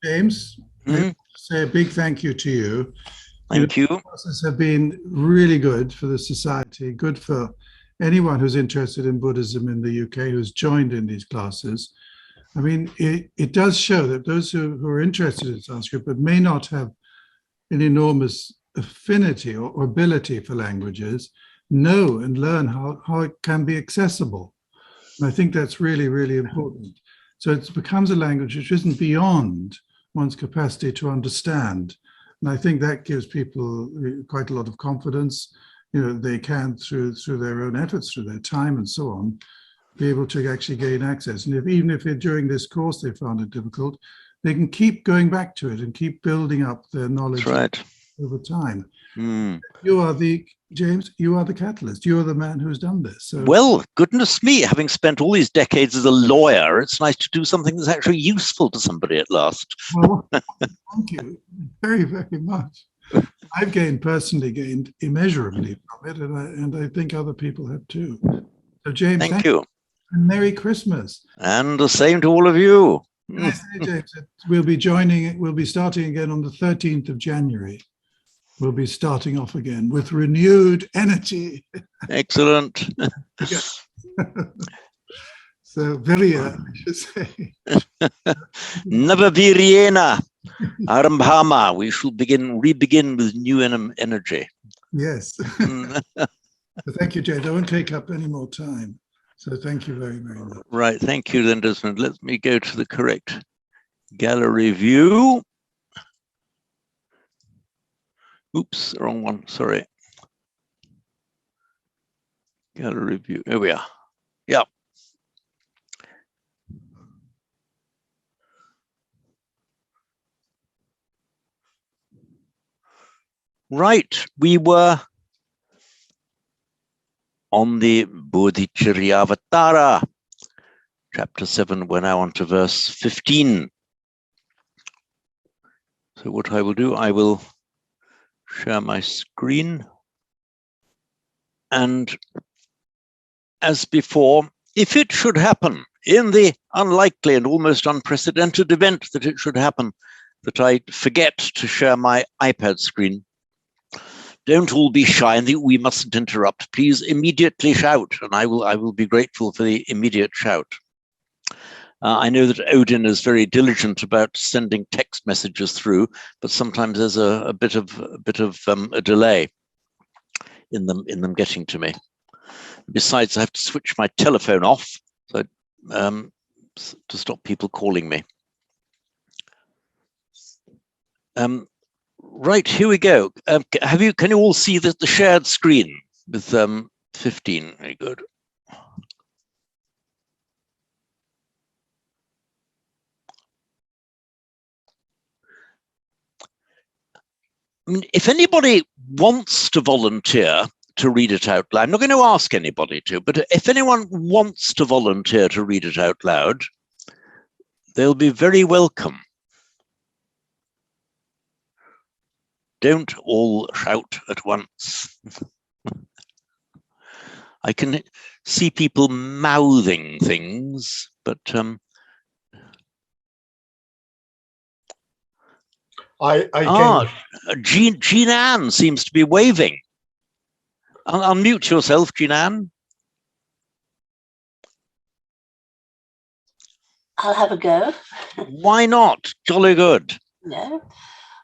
James, I Hmm? want to say a big thank you to you. Thank you. The classes have been really good for the society, good for anyone who's interested in Buddhism in the UK who's joined in these classes. I mean, it does show that those who are interested in Sanskrit but may not have an enormous affinity or ability for languages know and learn how it can be accessible. And I think that's really, really important. So it becomes a language which isn't beyond one's capacity to understand. And I think that gives people quite a lot of confidence. They can, through their own efforts, through their time and so on, be able to actually gain access. And even if during this course they found it difficult, they can keep going back to it and keep building up their knowledge over time. James, you are the catalyst. You are the man who's done this. So. Well, goodness me, having spent all these decades as a lawyer, it's nice to do something that's actually useful to somebody at last. Well, thank you very, very much. I've personally gained immeasurably from it, and I think other people have too. So, James, thank you. And Merry Christmas. And the same to all of you. Can I say, James, we'll be starting again on the 13th of January. We'll be starting off again with renewed energy. Excellent. So, Virya, I should say. Navaviryena Arambhama. We shall re-begin with new energy. Yes. So thank you, James. I won't take up any more time. So thank you very, very much. Right. Thank you, then, Desmond. Let me go to the correct gallery view. Oops, wrong one. Sorry. Gallery view. Here we are. Yeah. Right. We were on the Bodhicharyavatara, chapter 7. We're now on to verse 15. So what I will do, I will share my screen. And as before, if it should happen, in the unlikely and almost unprecedented event that it should happen, that I forget to share my iPad screen, don't all be shy and think we mustn't interrupt. Please immediately shout, and I will be grateful for the immediate shout. I know that Odin is very diligent about sending text messages through, but sometimes there's a bit of a delay in them getting to me. Besides, I have to switch my telephone off so to stop people calling me. Right, here we go. Can you all see the shared screen with 15? Very good. I mean, if anybody wants to volunteer to read it out loud, I'm not going to ask anybody to, but if anyone wants to volunteer to read it out loud, they'll be very welcome. Don't all shout at once. I can see people mouthing things, but Jean Ann seems to be waving. Unmute yourself, Jean Ann. I'll have a go. Why not? Jolly good. Yeah.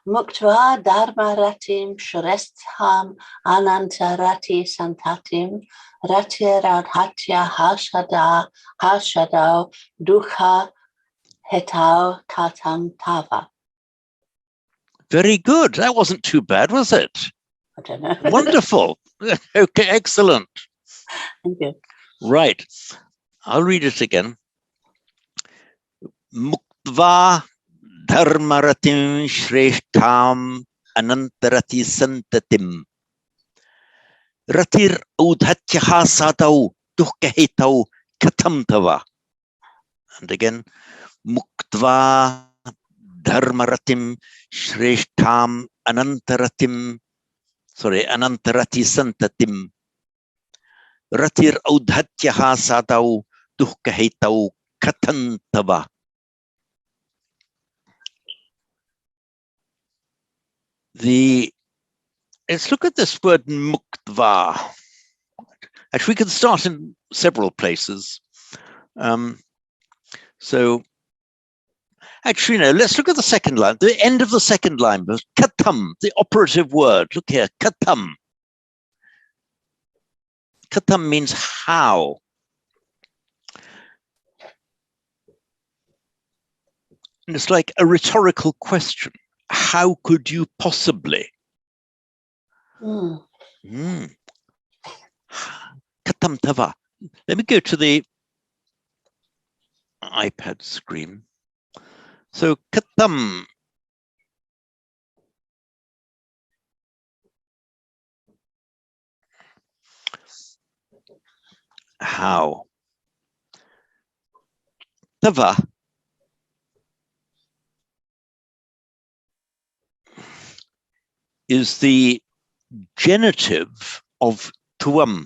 Muktva dharma ratim shreshtham anantarati santatim ratiradhatya hashadao dukha hetao tatam tava. Very good. That wasn't too bad, was it? I don't know. Wonderful. Okay, excellent. Thank you. Right. I'll read it again. Muktva dharmaratim shreshtham anantarati santatim ratir audhatyaha sadau dukkahitau katam tava. And again, muktva dharmaratim shreshtham anantarati santatim ratir audhatyaha sadau dukkahitau katam tava. let's look at this word muktva. Actually, we can start in several places. So actually, no, let's look at the second line, the end of the second line, katam, the operative word. Look here, katam. Katam means how. And it's like a rhetorical question. How could you possibly? Katam tava. Let me go to the iPad screen. So katam. How? Tava is the genitive of tuam,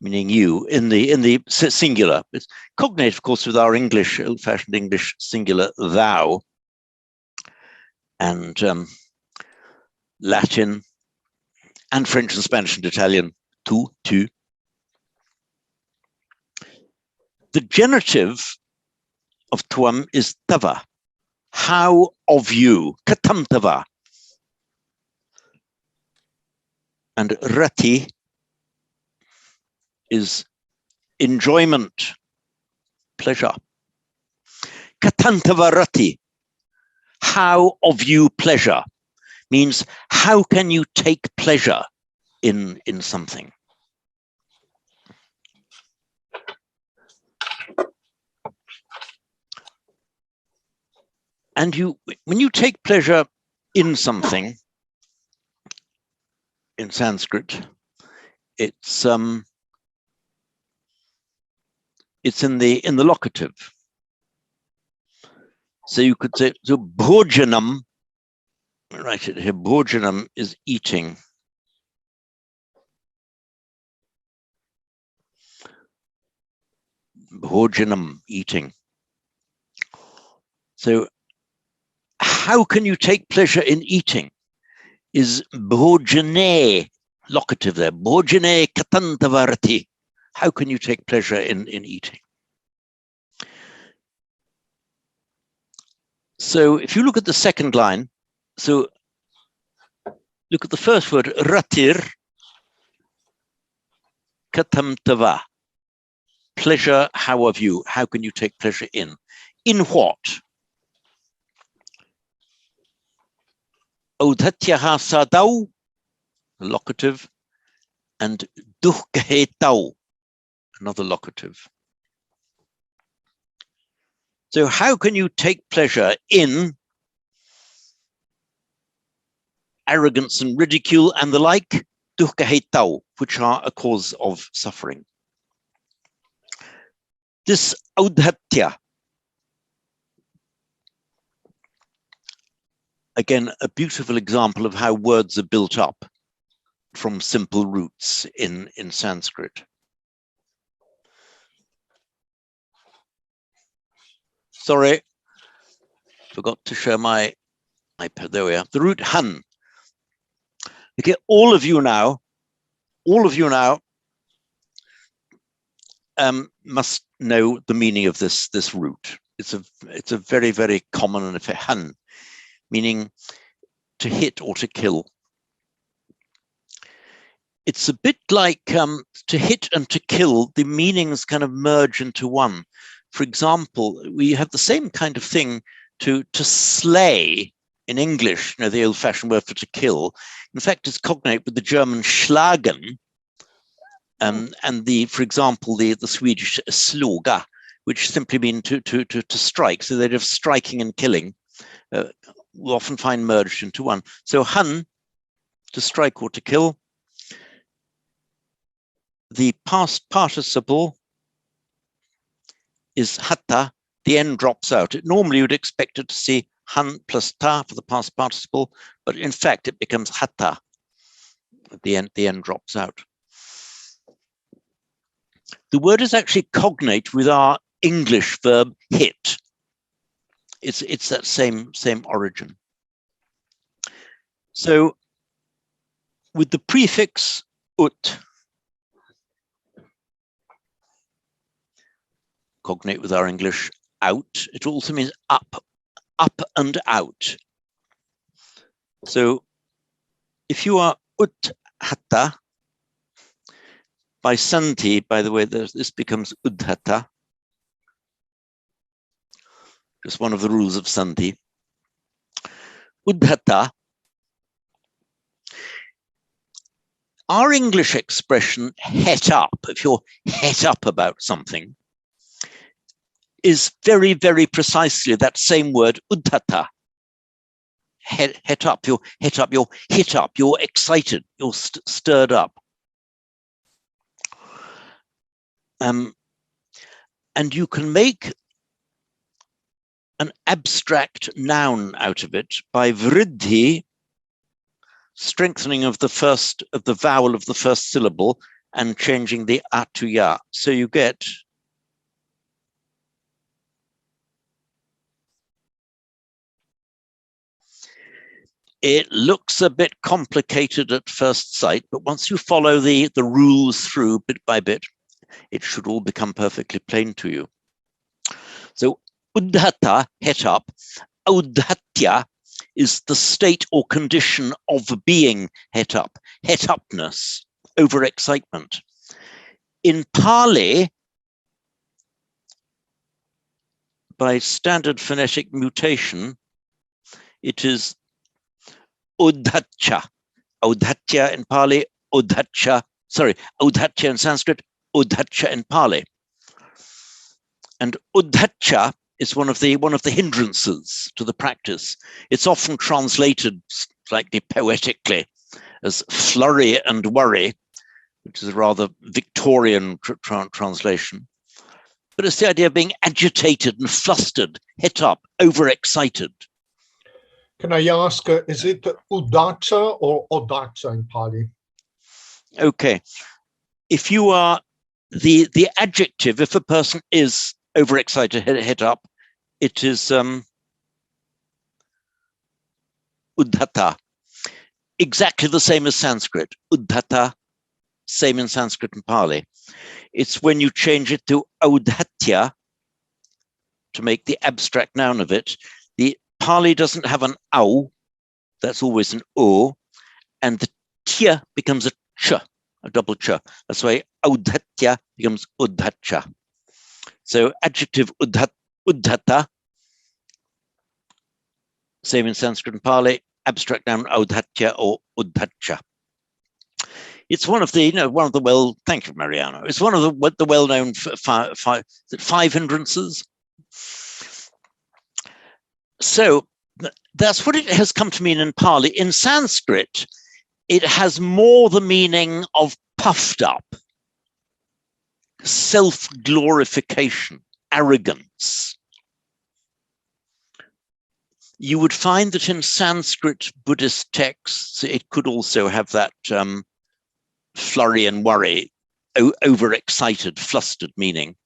meaning you, in the singular. It's cognate, of course, with our English, old-fashioned English singular thou, and Latin, and French and Spanish and Italian, tu. The genitive of tuam is tava. How of you, katam tava. And rati is enjoyment, pleasure. Katantava rati, how of you pleasure, means how can you take pleasure in something. And when you take pleasure in something, in Sanskrit, it's in the locative. So you could say, so bhojanam, write it here, bhojanam is eating. Bhojanam, eating. So how can you take pleasure in eating is bhojane, locative there, bhojane katantavarati. How can you take pleasure in eating? So if you look at the second line, so look at the first word, ratir katamtava. Pleasure, how of you? How can you take pleasure in? In what? Odhatyaha sadau, locative, and duhkahetau, another locative. So how can you take pleasure in arrogance and ridicule and the like, duhkahetau, which are a cause of suffering? This audhatya, again, a beautiful example of how words are built up from simple roots in Sanskrit. Sorry, forgot to share my iPad. There we are. The root han. Okay, all of you now must know the meaning of this root. It's a very, very common and han, meaning to hit or to kill. It's a bit like to hit and to kill, the meanings kind of merge into one. For example, we have the same kind of thing to slay in English, the old-fashioned word for to kill. In fact, it's cognate with the German schlagen, and for example, the Swedish sloga, which simply mean to strike. So they're just striking and killing. We'll often find merged into one. So han, to strike or to kill. The past participle is hatta, the end drops out. Normally you'd expect it to see han plus ta for the past participle, but in fact it becomes hatta. At the end drops out. The word is actually cognate with our English verb hit. It's that same origin. So with the prefix ut, cognate with our English out, it also means up and out. So if you are udhata, by santi, by the way, this becomes udhata. Just one of the rules of santi. Udhata. Our English expression het up, if you're het up about something, is very, very precisely that same word, udhata. Het up, you're het up, you're hit up, you're excited, you're stirred up. And you can make an abstract noun out of it by vriddhi, strengthening of the vowel of the first syllable and changing the a to ya. So you get it looks a bit complicated at first sight, but once you follow the rules through bit by bit, it should all become perfectly plain to you. So udhata, het up, audhatya is the state or condition of being het up, het upness, overexcitement. In Pali, by standard phonetic mutation, it is udhacha. Udhatya in Pali, udhacha, sorry, udhatya in Sanskrit, udhacha in Pali. And udhacha is one of the hindrances to the practice. It's often translated slightly poetically as flurry and worry, which is a rather Victorian translation. But it's the idea of being agitated and flustered, het up, overexcited. Can I ask, is it udata or odata in Pali? Okay. If you are the adjective, if a person is overexcited, het up, it is udhata. Exactly the same as Sanskrit. Udhata, same in Sanskrit and Pali. It's when you change it to audhatya to make the abstract noun of it. The Pali doesn't have an au, that's always an o, and the tya becomes a ch, a double ch. That's why audhatya becomes udhacha. So adjective udhata, same in Sanskrit and Pali, abstract noun audhatya or udhacha. It's one of the, thank you, Mariano. It's one of the well-known five hindrances. So that's what it has come to mean in Pali. In Sanskrit, it has more the meaning of puffed up, self-glorification, arrogance. You would find that in Sanskrit Buddhist texts, it could also have that flurry and worry, overexcited, flustered meaning.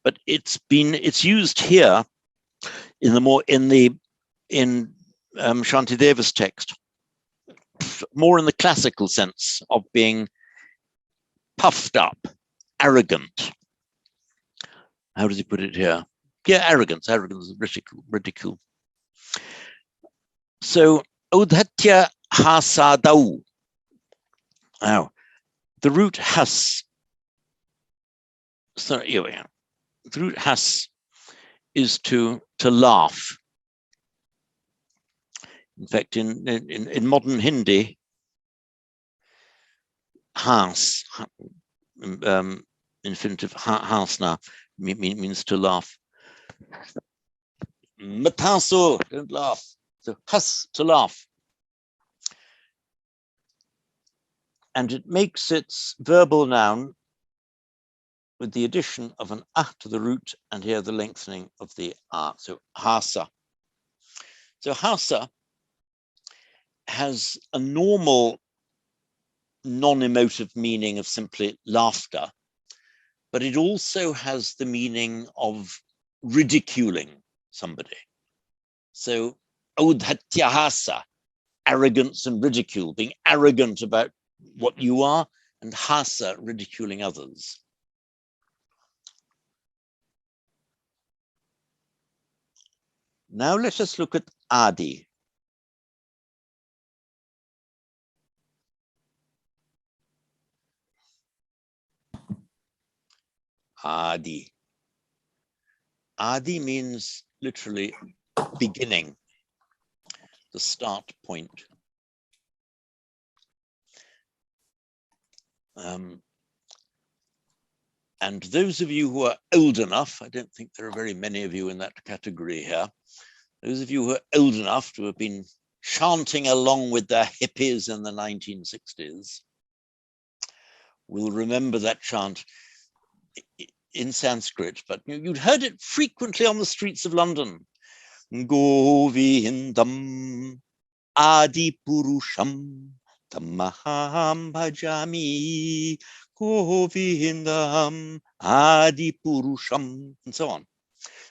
But it's used here in Shantideva's text, more in the classical sense of being puffed up, arrogant. How does he put it here? Yeah, arrogance, ridicule. So, audhatya hasadau. Now, the root has, sorry, here we are. The root has is to laugh. In fact, in modern Hindi, has, infinitive hasna means to laugh. Mataso, don't laugh. So has, to laugh. And it makes its verbal noun with the addition of an ah to the root, and here the lengthening of the ah. So hasa. So hasa has a normal non-emotive meaning of simply laughter, but it also has the meaning of ridiculing somebody. So audhatyahasa, arrogance and ridicule, being arrogant about what you are, and hasa, ridiculing others. Now let us look at adi. Adi. Adi means literally beginning, the start point. And those of you who are old enough, I don't think there are very many of you in that category here, those of you who are old enough to have been chanting along with the hippies in the 1960s will remember that chant in Sanskrit, but you'd heard it frequently on the streets of London. Govindam Adi Purusham Tamaham Bhajami Govindam Adi Purusham, and so on.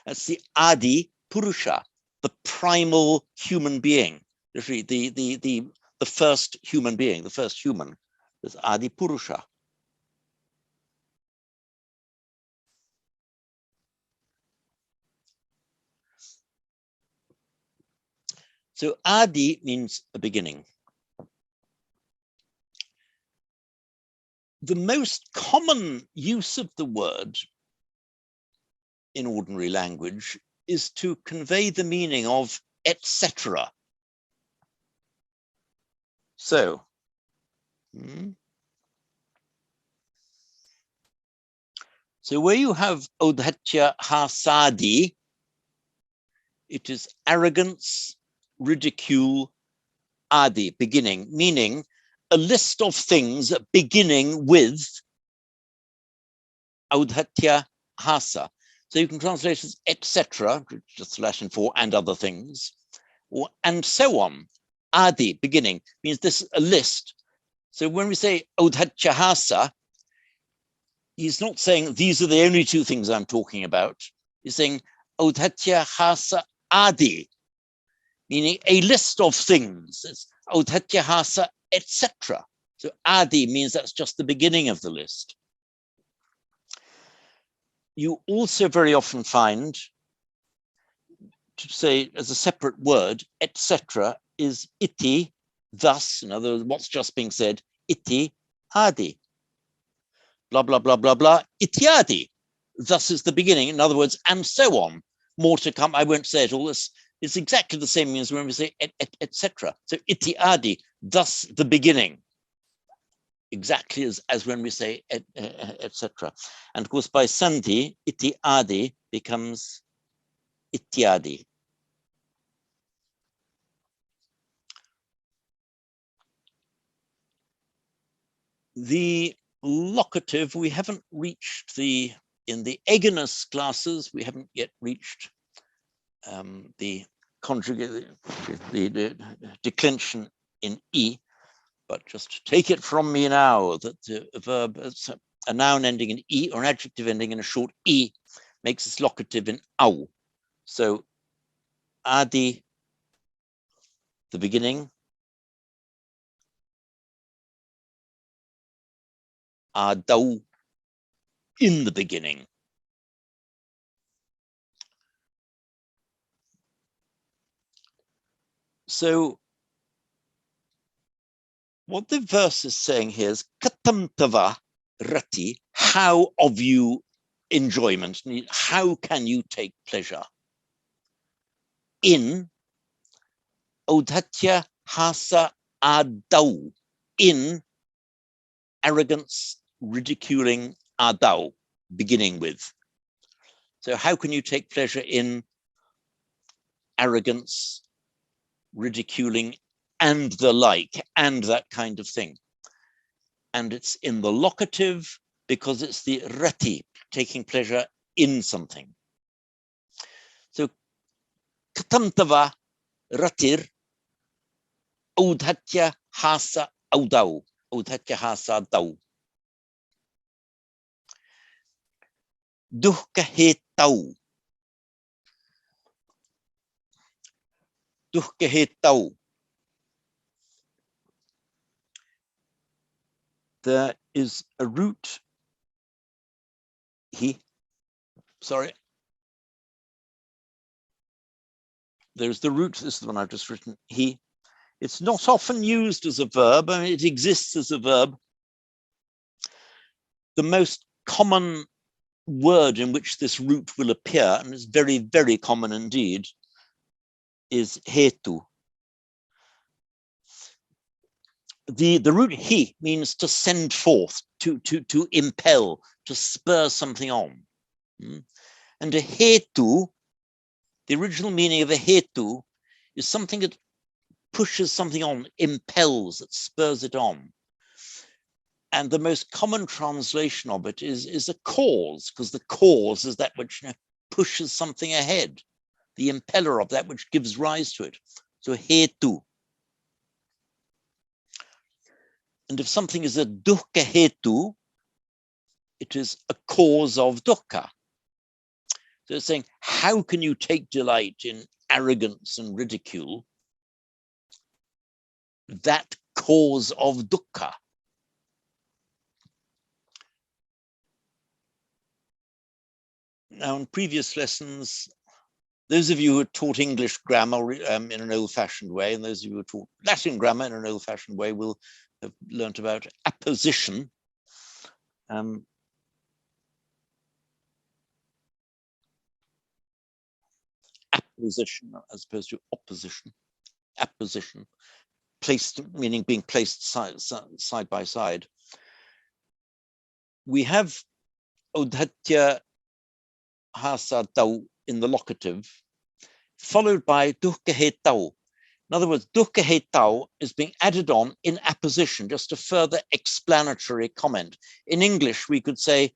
That's the Adi Purusha, the primal human being, literally the first human being, the first human. That's Adi Purusha. So Adi means a beginning. The most common use of the word in ordinary language is to convey the meaning of etc. So, so where you have audhatya hasadi, it is arrogance, ridicule, adi, beginning, meaning a list of things beginning with audhatya hasa. So you can translate as etc., just Latin for and other things, or and so on. Adi, beginning, means this a list. So when we say audhatya hasa, he's not saying these are the only two things I'm talking about. He's saying audhatya hasa adi, meaning a list of things. It's audhatya hasa, etc. So adi means that's just the beginning of the list. You also very often find to say as a separate word, etc. is iti, thus, in other words, what's just being said, iti adi. Blah, blah, blah, blah, blah, ityadi. Thus is the beginning. In other words, and so on. More to come. I won't say it all. This is exactly the same as when we say etc. So ityadi, thus the beginning. Exactly as when we say etc. And of course, by sandhi, ityadi becomes ityadi. The locative, we haven't reached in the Eganus classes, we haven't yet reached the conjugate, the declension in E, but just take it from me now that a verb, a noun ending in E or an adjective ending in a short E makes its locative in au. So adi, the beginning, adau, in the beginning. So what the verse is saying here is katantava rati, how of you enjoyment, how can you take pleasure in audhatya hasa adau, in arrogance, ridiculing adau, beginning with. So how can you take pleasure in arrogance, ridiculing, and the like, and that kind of thing? And it's in the locative because it's the rati, taking pleasure in something. So katantava ratir audhatya hasa audau, audhatya hasa dau. Duhka hetau. dukkha hetau. There is a root there's the root, this is the one I've just written, he. It's not often used as a verb, I mean, it exists as a verb. The most common word in which this root will appear, and it's very, very common indeed, is hetu. The root he means to send forth, to impel, to spur something on. And a hetu, the original meaning of a hetu, is something that pushes something on, impels, that spurs it on. And the most common translation of it is a cause, because the cause is that which pushes something ahead, the impeller of that which gives rise to it. So hetu. And if something is a dukkha hetu, it is a cause of dukkha. So it's saying, how can you take delight in arrogance and ridicule? That cause of dukkha. Now, in previous lessons, those of you who are taught English grammar in an old-fashioned way, and those of you who are taught Latin grammar in an old-fashioned way will have learnt about apposition. Apposition as opposed to opposition. Apposition, placed, meaning being placed side by side. We have odhatya hasatau in the locative, followed by dukkha hetau. In other words, dukkha hetau is being added on in apposition, just a further explanatory comment. In English, we could say,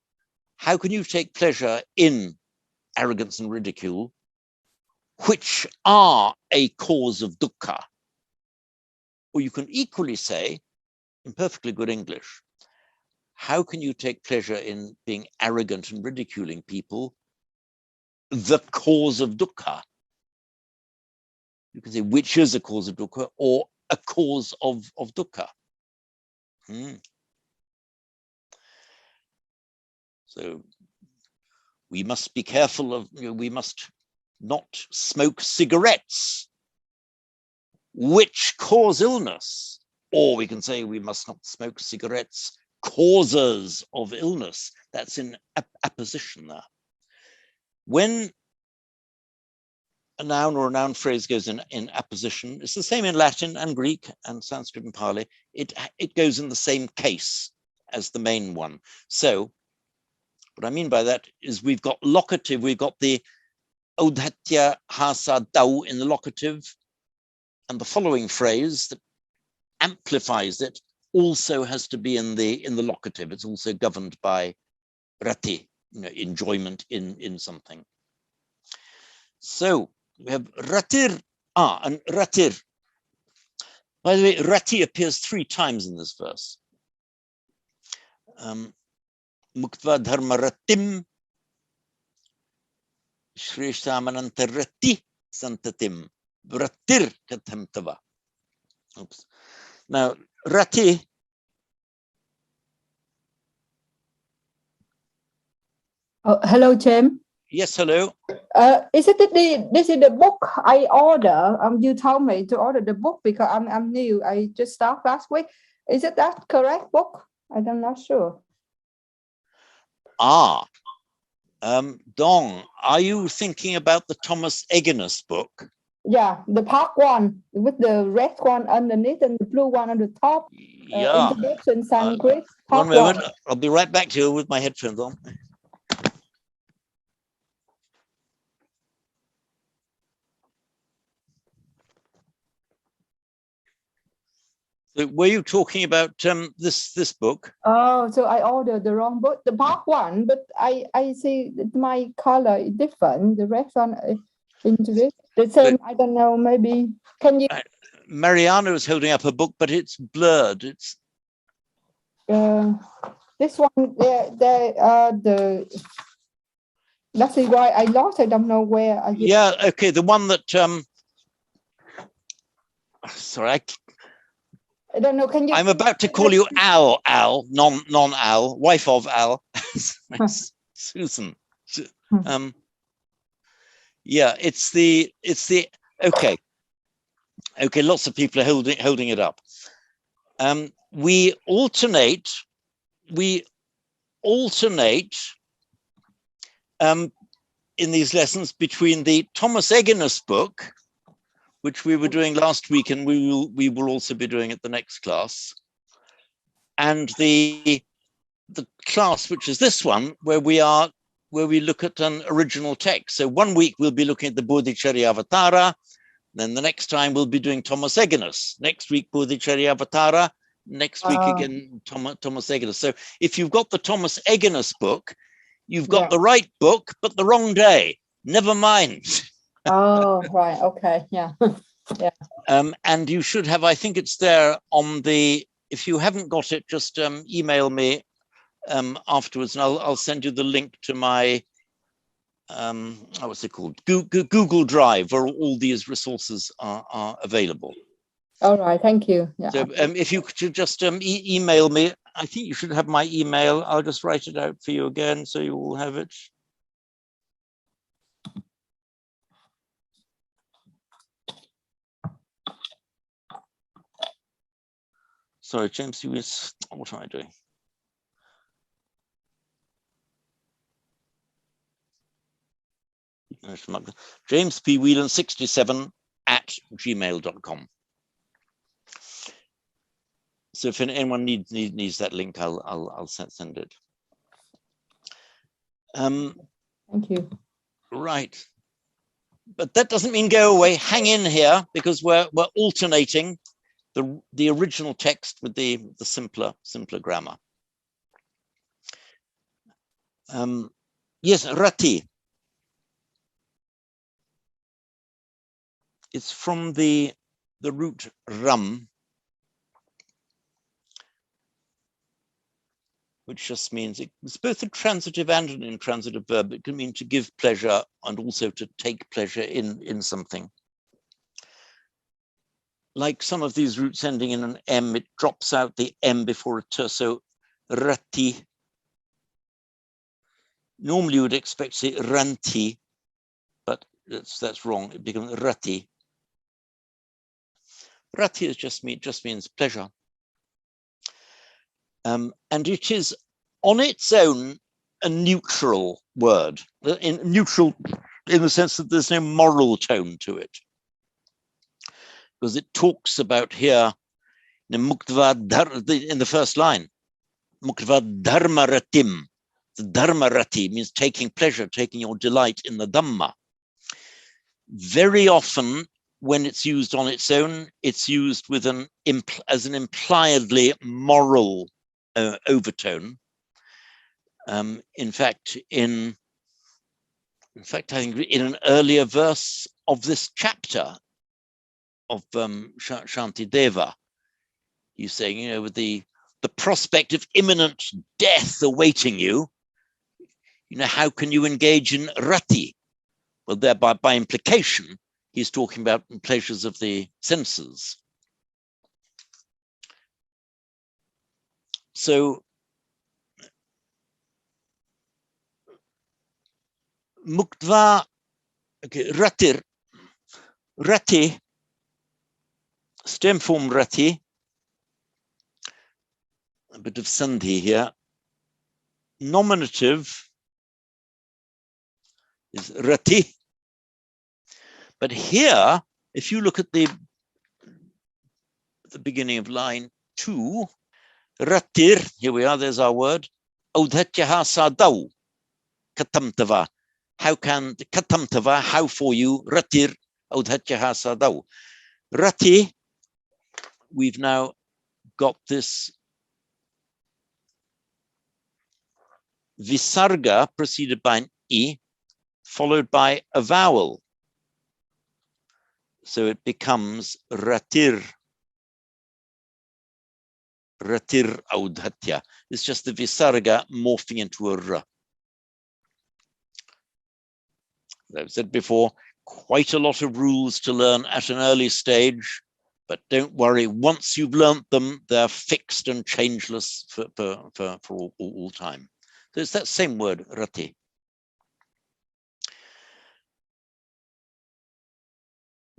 how can you take pleasure in arrogance and ridicule, which are a cause of dukkha? Or you can equally say, in perfectly good English, how can you take pleasure in being arrogant and ridiculing people, the cause of dukkha? You can say which is a cause of dukkha or a cause of dukkha. So we must be careful of, we must not smoke cigarettes, which cause illness. Or we can say we must not smoke cigarettes, causes of illness. That's in apposition there. When a noun or a noun phrase goes in apposition, it's the same in Latin and Greek and Sanskrit and Pali. It goes in the same case as the main one. So what I mean by that is we've got locative, we've got the odhatya hasa dau in the locative, and the following phrase that amplifies it also has to be in the locative. It's also governed by rati, enjoyment in something. So we have ratir, and ratir. By the way, rati appears 3 times in this verse. Muktva dharma ratim, shreshtamananta rati santatim, ratir katham tava. Oops. Now, rati. Oh, hello, Jim. Yes, hello. Is it this is the book I order? You told me to order the book because I'm new. I just started last week. Is it that correct book? I'm not sure. Dong, are you thinking about the Thomas Eginus book? Yeah, the part 1 with the red one underneath and the blue one on the top. Yeah. Introduction Sanskrit. One moment. I'll be right back to you with my headphones on. So were you talking about this book? Oh, so I ordered the wrong book, the part 1, but I see that my color is different. The red one into this. The same, I don't know, maybe, can you? Mariana is holding up a book, but it's blurred. It's this one, that's why I lost. I don't know where. Yeah, okay, the one that sorry, I don't know. Can you? I'm about to call you Al, non-Al, wife of Al, Susan. Yeah, it's the okay. Lots of people are holding it up. We alternate in these lessons between the Thomas Eginus book, which we were doing last week, and we will also be doing at the next class, and the class, which is this one, where we look at an original text. So 1 week we'll be looking at the Bodhicharyavatara, then the next time we'll be doing Thomas Eginus. Next week Bodhicharyavatara, next week again Thomas Eginus. So if you've got the Thomas Eginus book, you've got the right book, but the wrong day. Never mind. Oh, right. Okay. Yeah. Yeah. And you should have, I think it's there on the, if you haven't got it, just email me afterwards, and I'll send you the link to my, what's it called? Google Drive, where all these resources are available. All right. Thank you. Yeah. So if you could just email me, I think you should have my email. I'll just write it out for you again, so you all have it. Sorry, James, what am I doing? James P. Whelan 67 at gmail.com. So if anyone needs that link, I'll send it. Thank you. Right, but that doesn't mean go away. Hang in here, because we're alternating the original text with the simpler grammar. Yes, rati. It's from the root ram, which just means it's both a transitive and an intransitive verb. It can mean to give pleasure and also to take pleasure in something. Like some of these roots ending in an M, it drops out the M before a T, so rati. Normally you would expect to say ranti, but that's wrong. It becomes rati. Rati is just means pleasure. And it is on its own a neutral word, neutral in the sense that there's no moral tone to it. Because it talks about here in the first line, muktva dharmaratim. The dharmarati means taking pleasure, taking your delight in the Dhamma. Very often, when it's used on its own, it's used with as an impliedly moral overtone. In fact, I think in an earlier verse of this chapter of Shantideva, he's saying, with the prospect of imminent death awaiting you, how can you engage in rati? Well, thereby, by implication, he's talking about pleasures of the senses. So, muktva, rati, stem form rati, a bit of sandhi here. Nominative is rati. But here, if you look at the beginning of line 2, ratir, here we are, there's our word, audhatyaha sadau, katamtava. How can katamtava, how for you, ratir, audhatyaha sadau. Rati, we've now got this visarga preceded by an e, followed by a vowel. So it becomes ratir. Ratir audhatya. It's just the visarga morphing into a r. As I've said before, quite a lot of rules to learn at an early stage, But don't worry, once you've learnt them, they're fixed and changeless for all time. So it's that same word, rati.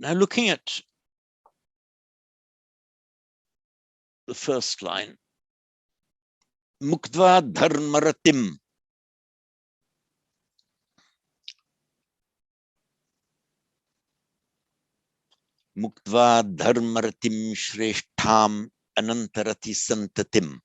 Now looking at the first line, muktva dharmaratim. Muktva dharmaratim shreshtham anantarati santatim.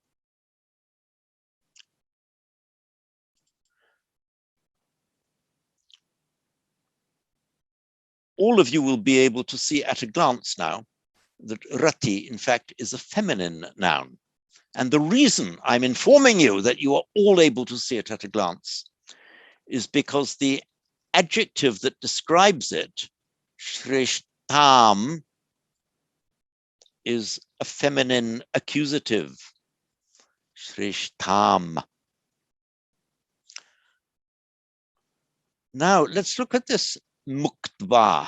All of you will be able to see at a glance now that rati, in fact, is a feminine noun. And the reason I'm informing you that you are all able to see it at a glance is because the adjective that describes it, shreshtham, is a feminine accusative. Shreshtham. Now let's look at this muktva.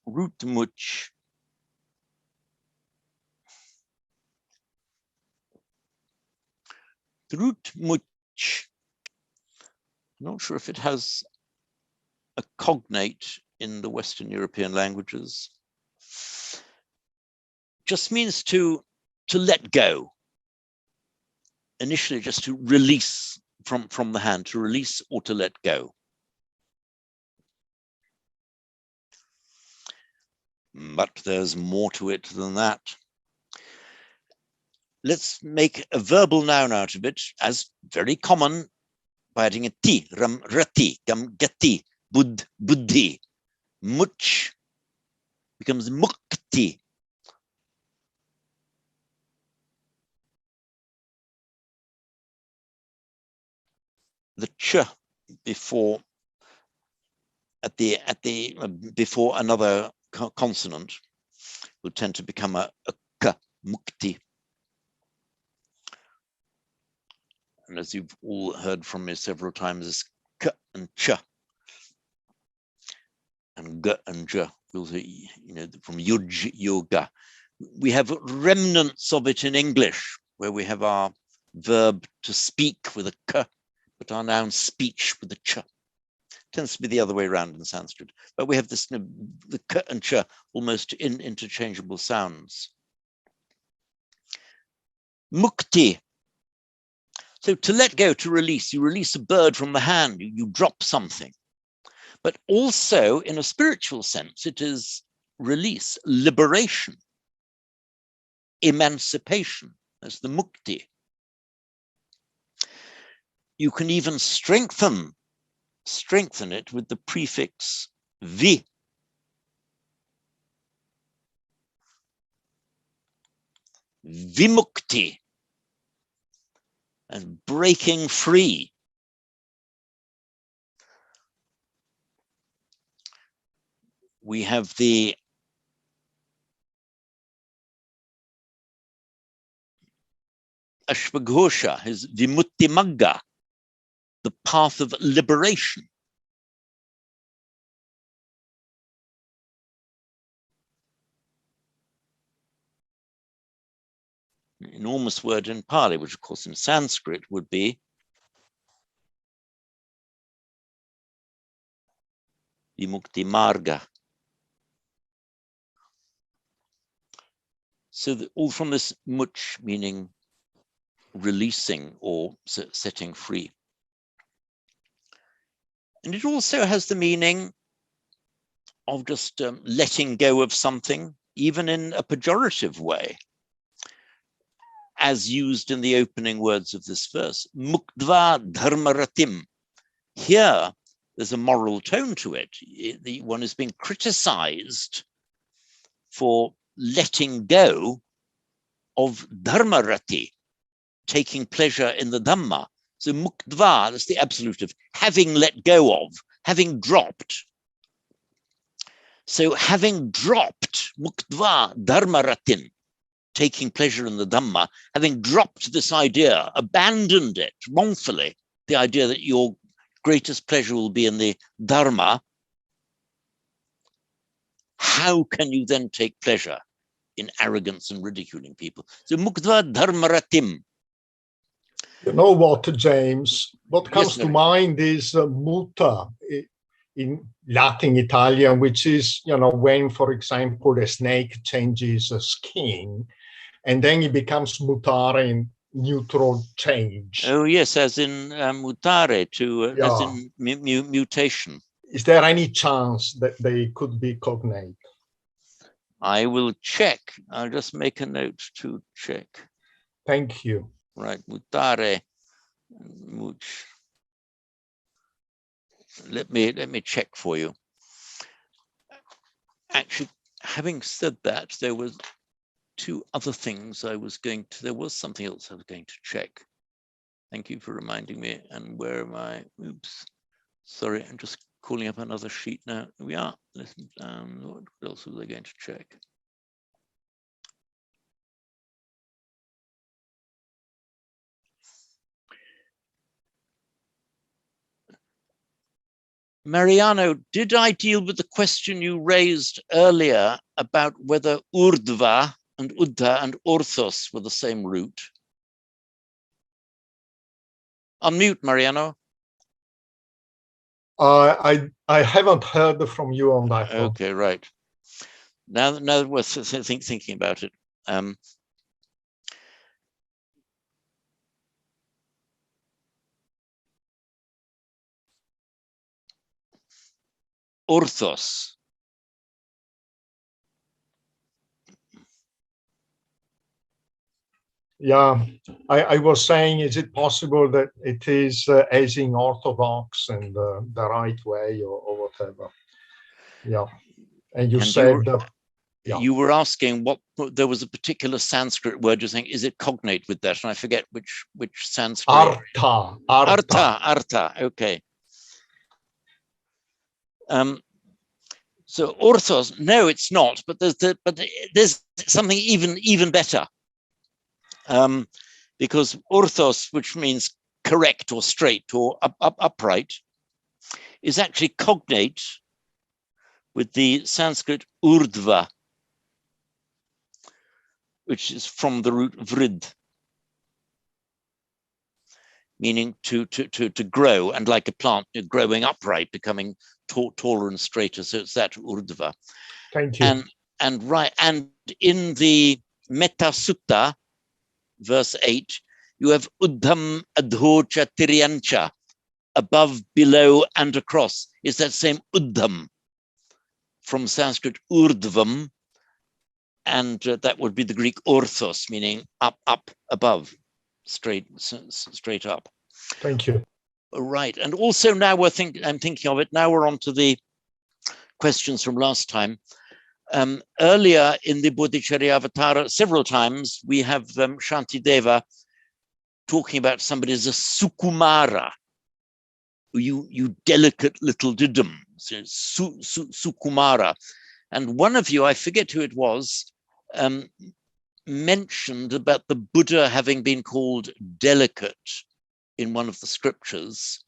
Root much. The root much, I'm not sure if it has a cognate in the Western European languages, just means to let go. Initially just to release from the hand, to release or to let go. But there's more to it than that. Let's make a verbal noun out of it, as very common, by adding a ti, ram, rati, gam, gati, bud, buddhi. Much becomes mukti. The ch before before another consonant will tend to become a k, mukti. And as you've all heard from me several times, it's k and ch, and g and j. Also, you know, from yuj, yoga. We have remnants of it in English, where we have our verb to speak with a k, but our noun speech with a ch. Tends to be the other way around in Sanskrit. But we have this, you know, the k and ch almost interchangeable sounds. Mukti. So to let go, to release, you release a bird from the hand, you drop something. But also in a spiritual sense, it is release, liberation, emancipation. That's the mukti. You can even strengthen it with the prefix vi. Vimukti, and breaking free. We have the Ashvaghosha, his Vimutti Magga, the path of liberation. An enormous word in Pali, which of course in Sanskrit would be Vimukti Marga. So all from this much, meaning releasing or setting free. And it also has the meaning of just letting go of something, even in a pejorative way, as used in the opening words of this verse. Muktva dharmaratim. Here, there's a moral tone to it. One is being criticized for letting go of dharmarati, taking pleasure in the Dhamma. So muktva, that's the absolute of having let go of, having dropped. So having dropped muktva dharmaratin, taking pleasure in the Dhamma, having dropped this idea, abandoned it wrongfully, the idea that your greatest pleasure will be in the Dharma, how can you then take pleasure in arrogance and ridiculing people? So muktva dharmaratim. You know what, James? What comes Yes, to mind is multa in Latin Italian, which is, you know, when, for example, a snake changes skin, and then it becomes mutare in neutral change. Oh yes, as in mutare, to Yeah. as in mutation. Is there any chance that they could be cognate? I will check. I'll just make a note to check. Thank you. Right, mutare, much. Let me check for you. Actually, having said that, there was two other things I was going to. There was something else I was going to check. Thank you for reminding me. And where am I? Oops. Sorry, I'm just calling up another sheet now. Here we are. Listen, what else was I going to check? Mariano, did I deal with the question you raised earlier about whether urdhva and uddha and orthos were the same root? Unmute, Mariano. I haven't heard from you on that. Okay, right. Now that we're thinking about it. Orthos. Yeah, I was saying, is it possible that it is as in orthodox and the right way or whatever? Yeah, and you said yeah. You were asking what there was a particular Sanskrit word. You're saying, is it cognate with that? And I forget which Sanskrit. Artha. Okay. So orthos, no, it's not. But there's something even better. Because orthos, which means correct or straight or upright, is actually cognate with the Sanskrit urdhva, which is from the root vrid, meaning to grow, and like a plant, growing upright, becoming taller and straighter. So it's that urdhva. Thank you. And in the Metta Sutta, verse 8, you have uddham adhocha tiryancha, above, below, and across. It's that same uddham from Sanskrit urdhvam, and that would be the Greek orthos, meaning up, above, straight up. Thank you. Right, and also now I'm thinking of it. Now we're on to the questions from last time. Earlier in the Bodhicharya Avatara, several times we have Shantideva talking about somebody as a sukumara, you delicate little didum, so sukumara. And one of you, I forget who it was, mentioned about the Buddha having been called delicate in one of the scriptures.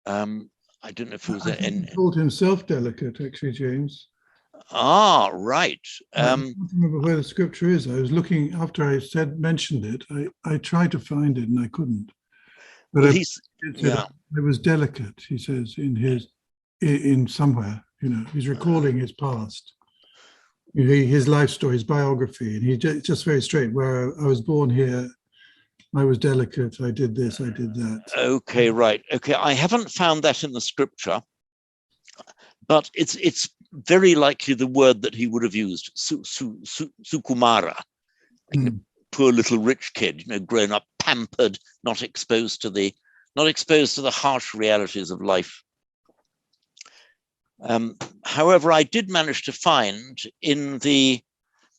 I don't know if it was he called himself delicate, actually, James. Ah, right. I don't remember where the scripture is. I was looking after I mentioned it. I tried to find it and I couldn't. But well, it was delicate. He says in somewhere. You know, he's recalling his past, his life story, his biography, and he's just very straight. Where I was born here, I was delicate. I did this. I did that. Okay, right. Okay, I haven't found that in the scripture, but it's very likely the word that he would have used, sukumara, like a poor little rich kid, grown up, pampered, not exposed to the harsh realities of life. However, I did manage to find in the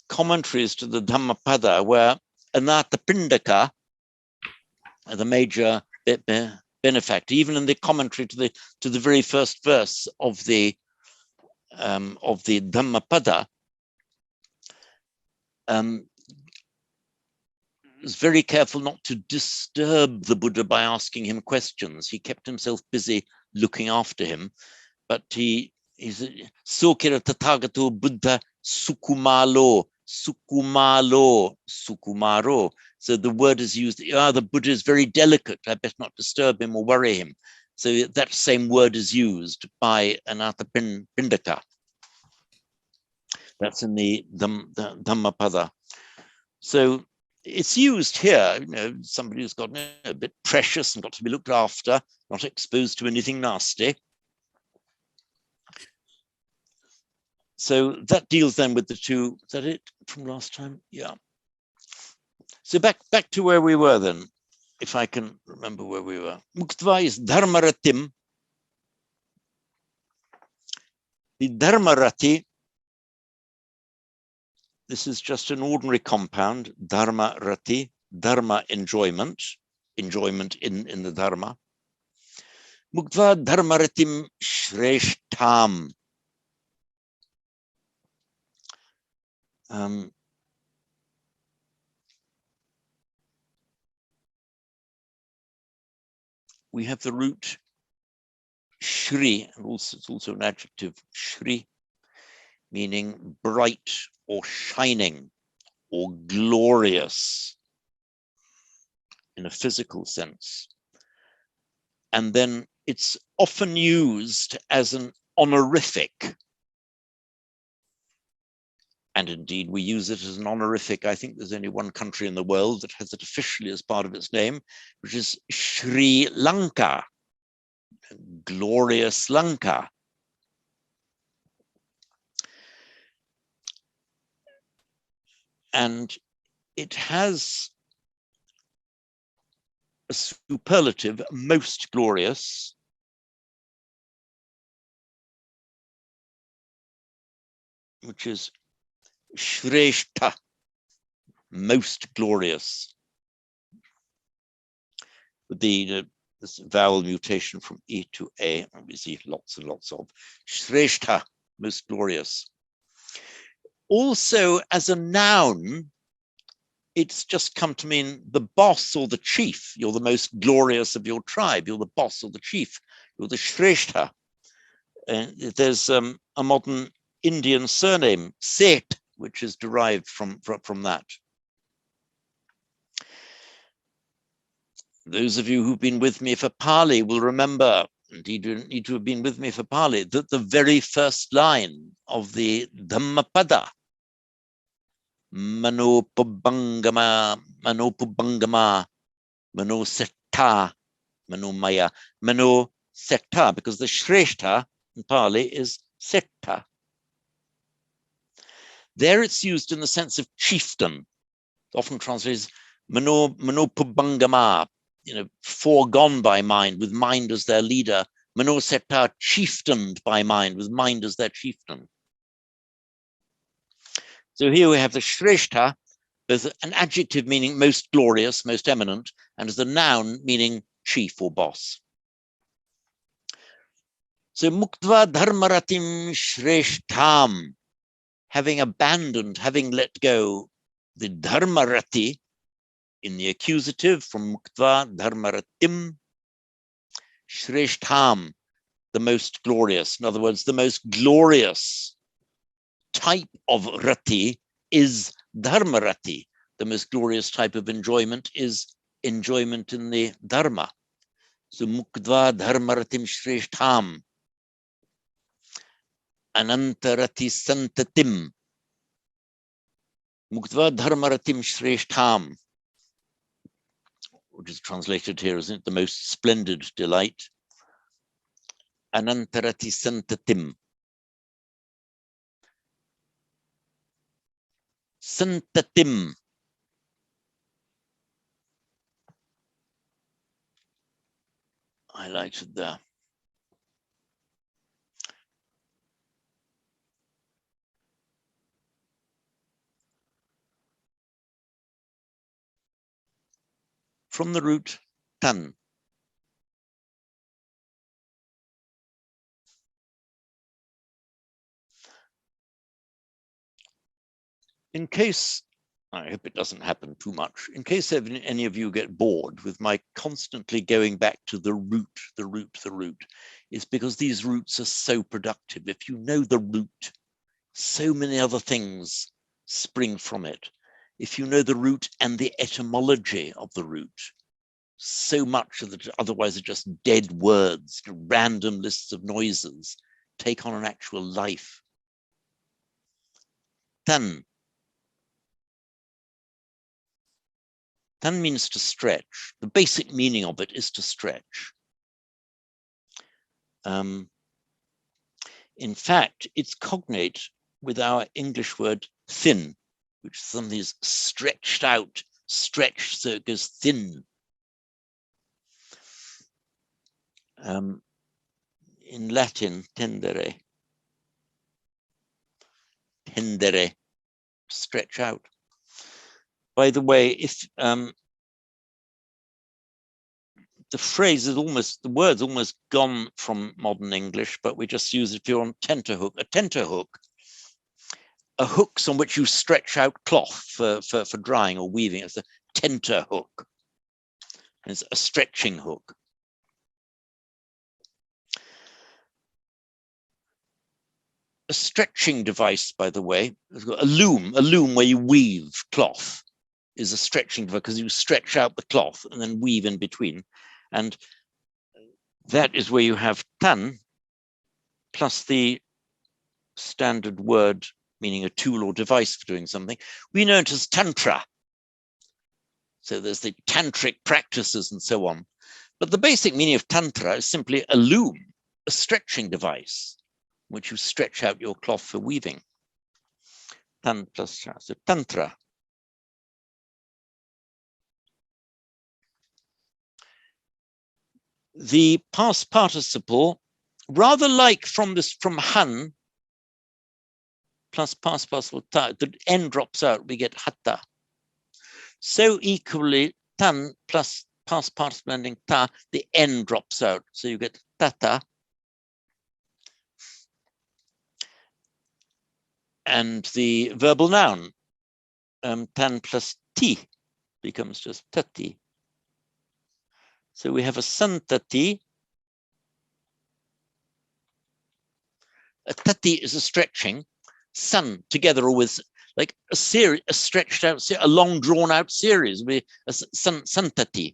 commentaries to the Dhammapada where Anathapindaka, the major benefactor, even in the commentary to the very first verse of the Dhammapada, was very careful not to disturb the Buddha by asking him questions. He kept himself busy looking after him, but he Sokira Tathagato Buddha Sukumalo, Sukumalo, Sukumaro. So the word is used, the Buddha is very delicate, I best not disturb him or worry him. So that same word is used by Anatha Pindaka. That's in the Dhammapada. So it's used here, somebody who's got a bit precious and got to be looked after, not exposed to anything nasty. So that deals then with the two. Is that it from last time? Yeah. So back to where we were then, if I can remember where we were. Muktva is dharmaratim. The dharmarati, this is just an ordinary compound, dharmarati, dharma enjoyment, enjoyment in the dharma. Muktva dharmaratim shreshtham. We have the root shri, and also it's also an adjective, shri, meaning bright or shining or glorious in a physical sense. And then it's often used as an honorific. And indeed, we use it as an honorific. I think there's only one country in the world that has it officially as part of its name, which is Sri Lanka, glorious Lanka. And it has a superlative, most glorious, which is Shreshta, most glorious, with this vowel mutation from E to A, and we see lots and lots of Shreshta, most glorious. Also, as a noun, it's just come to mean the boss or the chief. You're the most glorious of your tribe. You're the boss or the chief. You're the Shrestha. There's a modern Indian surname, Seth, which is derived from that. Those of you who've been with me for Pali will remember, indeed you need to have been with me for Pali, that the very first line of the Dhammapada, Manopubangama, Manosetta, Manomaya, Manosetta, because the Shrestha in Pali is Setta. There it's used in the sense of chieftain, often translated as Manopubangama, foregone by mind, with mind as their leader. Manosetta, chieftained by mind, with mind as their chieftain. So here we have the Shrestha, both an adjective meaning most glorious, most eminent, and as a noun meaning chief or boss. So Muktva Dharmaratim Shreshtham, having abandoned, having let go the Dharmarati in the accusative from Muktva Dharmaratim Shreshtham, the most glorious. In other words, the most glorious type of rati is dharmarati. The most glorious type of enjoyment is enjoyment in the dharma. So muktva dharmaratim shreshtham anantarati santatim. Muktva dharmaratim shreshtham, which is translated here as the most splendid delight. Anantarati santatim. Santatim. Highlighted there. From the root tan. In case I hope it doesn't happen too much. In case any of you get bored with my constantly going back to the root, is because these roots are so productive. If you know the root, so many other things spring from it. If you know the root and the etymology of the root, so much of it otherwise are just dead words, random lists of noises, take on an actual life. Tan. Tan means to stretch. The basic meaning of it is to stretch. In fact, it's cognate with our English word thin, which something is stretched out, stretched so it goes thin. In Latin, tendere, stretch out. By the way, if the phrase is almost, the word's almost gone from modern English, but we just use it if you're on tenterhook. A tenterhook are hooks on which you stretch out cloth for drying or weaving. It's a tenterhook. It's a stretching hook. A stretching device, by the way, a loom where you weave cloth is a stretching device because you stretch out the cloth and then weave in between. And that is where you have tan plus the standard word meaning a tool or device for doing something. We know it as tantra. So there's the tantric practices and so on. But the basic meaning of tantra is simply a loom, a stretching device, which you stretch out your cloth for weaving. Tan plus tra, so tantra. The past participle, rather like from han plus past participle ta, the n drops out, we get hatta. So equally, tan plus past participle ending ta, the n drops out, so you get tata. And the verbal noun, tan plus ti, becomes just tati. So we have a santati. A tati is a stretching. San together with like a series, a stretched out, a long drawn out series. We a santati.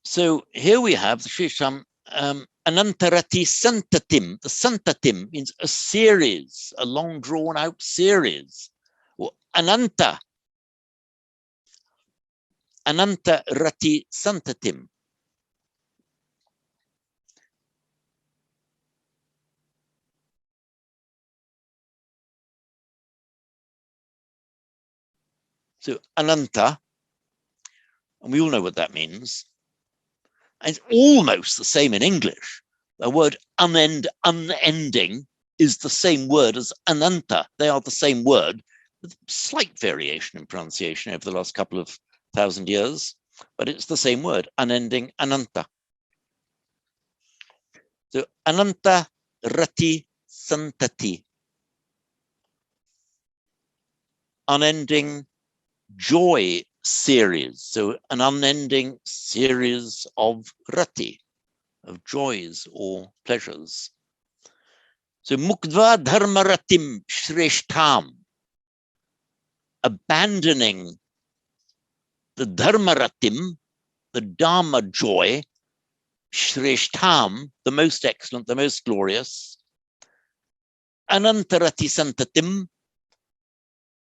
So here we have the Shisham anantarati santatim. The santatim means a series, a long drawn out series. Or ananta. Ananta rati santatim. So ananta, and we all know what that means. And it's almost the same in English. The word unending is the same word as ananta. They are the same word with slight variation in pronunciation over the last couple of 1,000 years, but it's the same word, unending, ananta. So ananta rati santati. Unending joy series. So an unending series of rati, of joys or pleasures. So mukdva dharma ratim shreshtham. Abandoning the dharma ratim, the dharma joy, shreshtham, the most excellent, the most glorious. Anantarati santatim,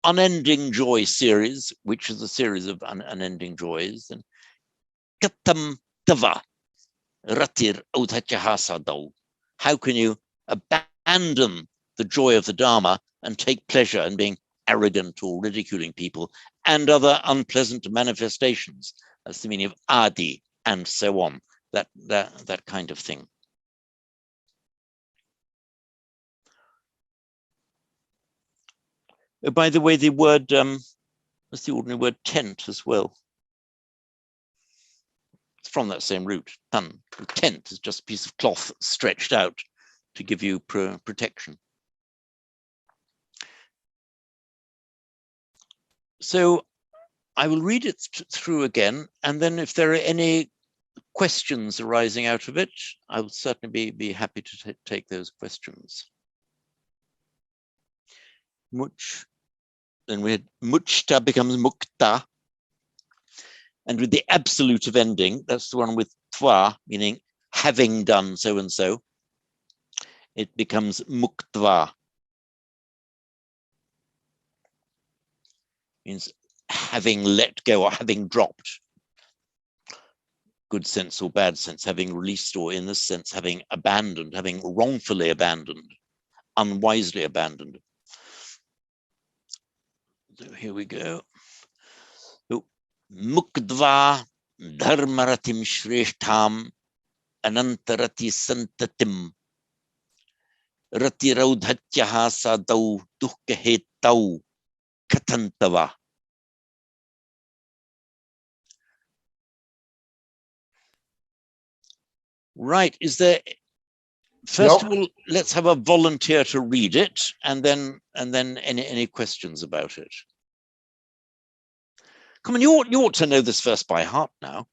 unending joy series, which is a series of unending joys. And katam tava ratir authachahasadau. How can you abandon the joy of the Dharma and take pleasure in being arrogant or ridiculing people and other unpleasant manifestations? That's the meaning of adi and so on, that kind of thing. By the way, the word, that's the ordinary word tent as well. It's from that same root, tan. Tent is just a piece of cloth stretched out to give you protection. So I will read it through again, and then if there are any questions arising out of it, I will certainly be happy to take those questions. Much, then we had muchta becomes mukta, and with the absolutive ending, that's the one with tva, meaning having done so and so, it becomes muktva. Means having let go or having dropped. Good sense or bad sense, having released, or in this sense, having abandoned, having wrongfully abandoned, unwisely abandoned. So here we go. So, Muktva dharmaratim shreshtham anantarati santatim rati raudhatyaha sadau dukkhetau katantava. Right, is there, first of all, let's have a volunteer to read it, and then any questions about it. Come on, you ought to know this verse by heart now.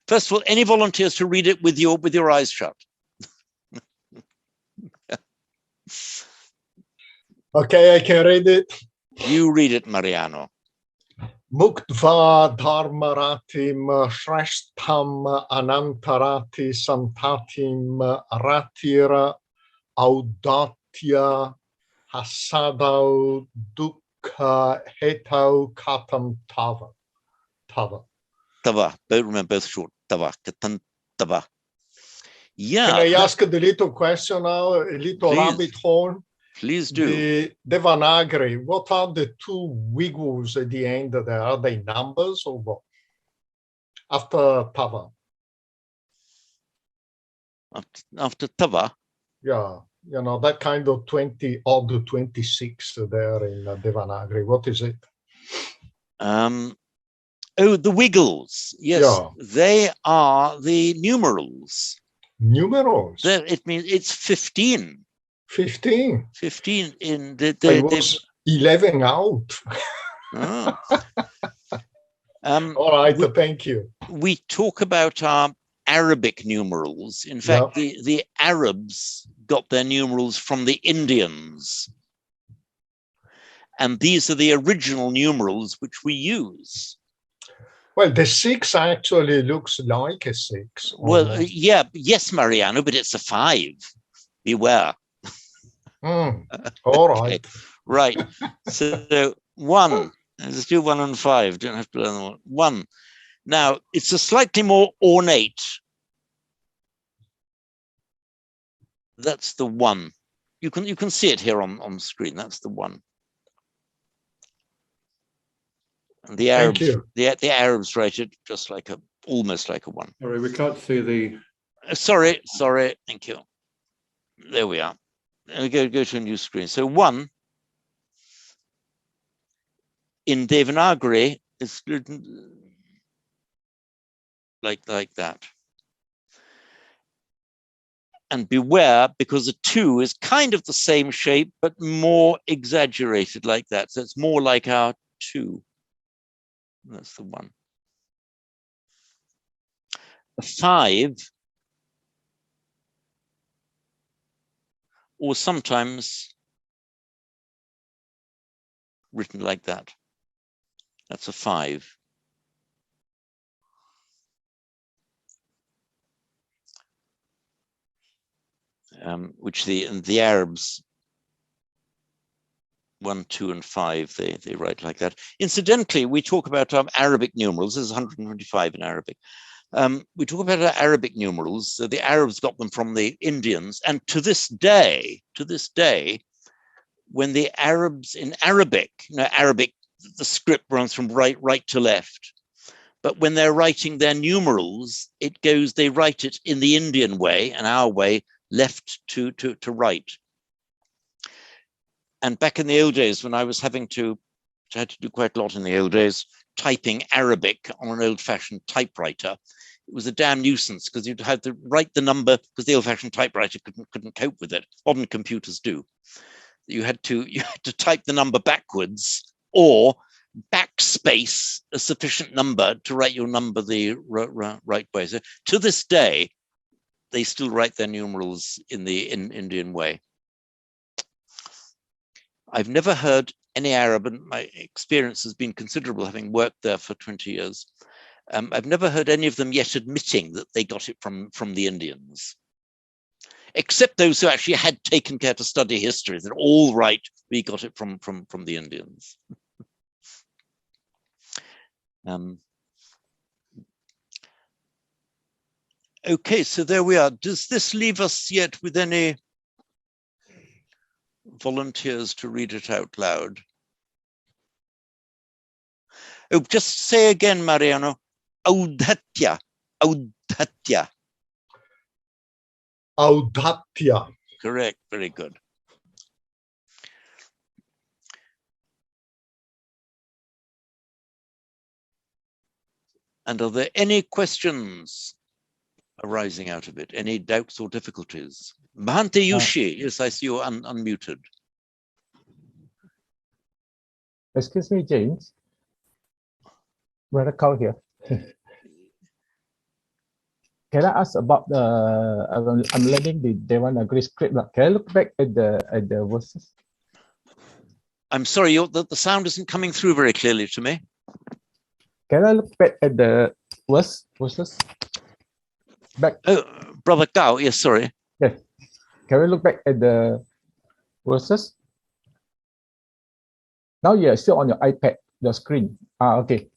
First of all, any volunteers to read it with your eyes shut? Okay, I can read it. You read it, Mariano. Muktva dharmaratim shreshtham anantarati santatim ratira audatya hasadau dukkha hetau katam tava. Tava, remember both short. Tava, katan tava. Yeah. Can I ask the little question now, a little rabbit hole? Please do. The Devanagari, what are the two Vigours at the end there? Are they numbers or what? After Tava? After Tava? Yeah, you know, that kind of 20 or the 26 there in Devanagari. What is it? Oh, the Wiggles. Yes, Yeah. They are the numerals. Numerals? It means it's 15. 15. 15 in I was 11 out. Oh. All right, thank you. We talk about our Arabic numerals. In fact, the Arabs got their numerals from the Indians. And these are the original numerals which we use. Well, the 6 actually looks like a 6. Well, yes, Mariano, but it's a 5. Beware. All right. Okay. Right. So 1. Let's do 1 and 5. Don't have to learn them all. 1. Now, it's a slightly more ornate. That's the 1. You can see it here on screen. That's the 1. And the Arabs, the Arabs write it just like almost like a 1. Sorry, we can't see the. Sorry. Thank you. There we are. We go to a new screen. So 1 in Devanagari is written like that. And beware, because the 2 is kind of the same shape, but more exaggerated like that. So it's more like our 2. That's the 1. A 5, or sometimes written like that. That's a 5. Which the Arabs 1, 2, and 5 they write like that. Incidentally, we talk about Arabic numerals. There's 125 in Arabic. We talk about our Arabic numerals. So the Arabs got them from the Indians, and to this day, when the Arabs in Arabic, Arabic, the script runs from right to left. But when they're writing their numerals, they write it in the Indian way and our way, left to right. And back in the old days, when I was I had to do quite a lot in the old days, typing Arabic on an old-fashioned typewriter, it was a damn nuisance because you'd have to write the number because the old-fashioned typewriter couldn't cope with it. Modern computers do. You had to type the number backwards or backspace a sufficient number to write your number the right way. So to this day, they still write their numerals in the Indian way. I've never heard any Arab, and my experience has been considerable having worked there for 20 years. I've never heard any of them yet admitting that they got it from the Indians, except those who actually had taken care to study history. They're all right, we got it from the Indians. Okay, so there we are. Does this leave us yet with any volunteers to read it out loud? Oh, just say again, Mariano. Audhatya. Audhatya. Audhatya. Correct, very good. And are there any questions arising out of it? Any doubts or difficulties? Bhante Yushi, yes, I see you're unmuted. Excuse me, James. Brother Carl here. Can I ask about the? I'm learning the Devanagari script. Can I look back at the verses? I'm sorry, the sound isn't coming through very clearly to me. Can I look back at the verses? Back. Oh, Brother Gao, yes, sorry. Yes. Can we look back at the verses? Now you're still on your iPad, your screen. Okay.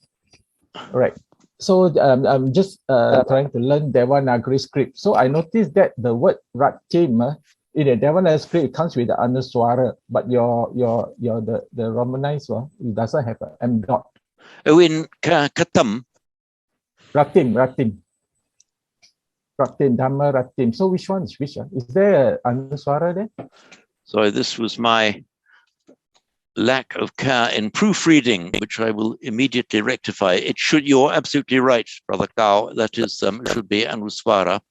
All right. So I'm just trying to learn Devanagari script. So I noticed that the word Ratim in the Devanagari script it comes with the Anuswara, but the Romanized one it doesn't have an M dot. Oh, in Katam. Ratim, Dhamma, Ratim. So which one is which? Is there an Anuswara there? Sorry, this was my lack of care in proofreading, which I will immediately rectify. It should, you're absolutely right, Brother Gao, that is, it should be Anuswara.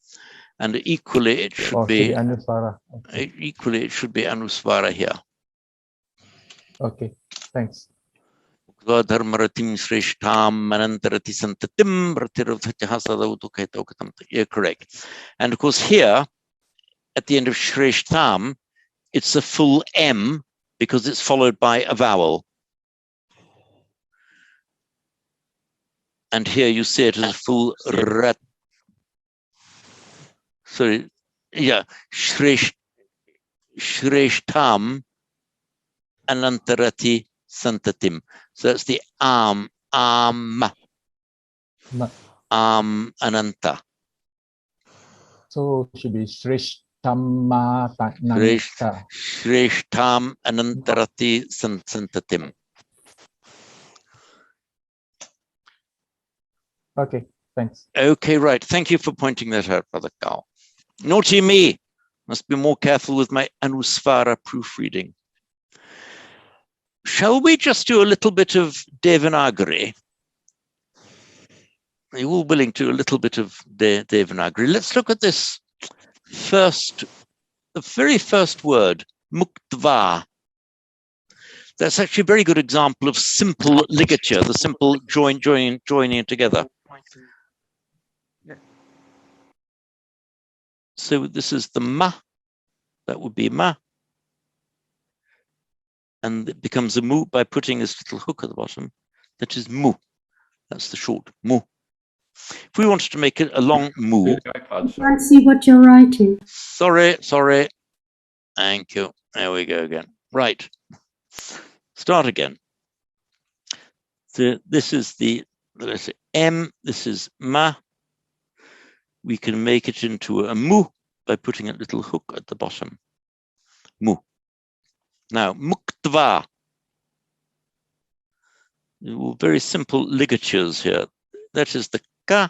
And equally, it should be Anuswara. Okay. Equally, it should be Anuswara here. Okay, thanks. Dharmaratim Shreshtam Manantarati Santatim Ratirodhajahasadautukaitokatam. You're correct. And of course, here at the end of Shreshtam, it's a full M because it's followed by a vowel. And here you see it as a full rat. Sorry, yeah, Shreshtam Anantarati Santatim. So that's the Ananta. So it should be Shreshtam Anantarati Santatim. Okay, thanks. Okay, right. Thank you for pointing that out, Brother Gao. Naughty me. Must be more careful with my Anuswara proofreading. Shall we just do a little bit of Devanagari? Are you all willing to do a little bit of Devanagari? Let's look at this first, the very first word, Muktva. That's actually a very good example of simple ligature, the simple joining it together. So this is the ma, that would be ma. And it becomes a mu by putting this little hook at the bottom. That is mu. That's the short mu. If we wanted to make it a long mu. I can't see what you're writing. Sorry. Thank you. There we go again. Right. Start again. So this is the letter M. This is ma. We can make it into a mu by putting a little hook at the bottom. Mu. Now, Muktva. Very simple ligatures here. That is the ka.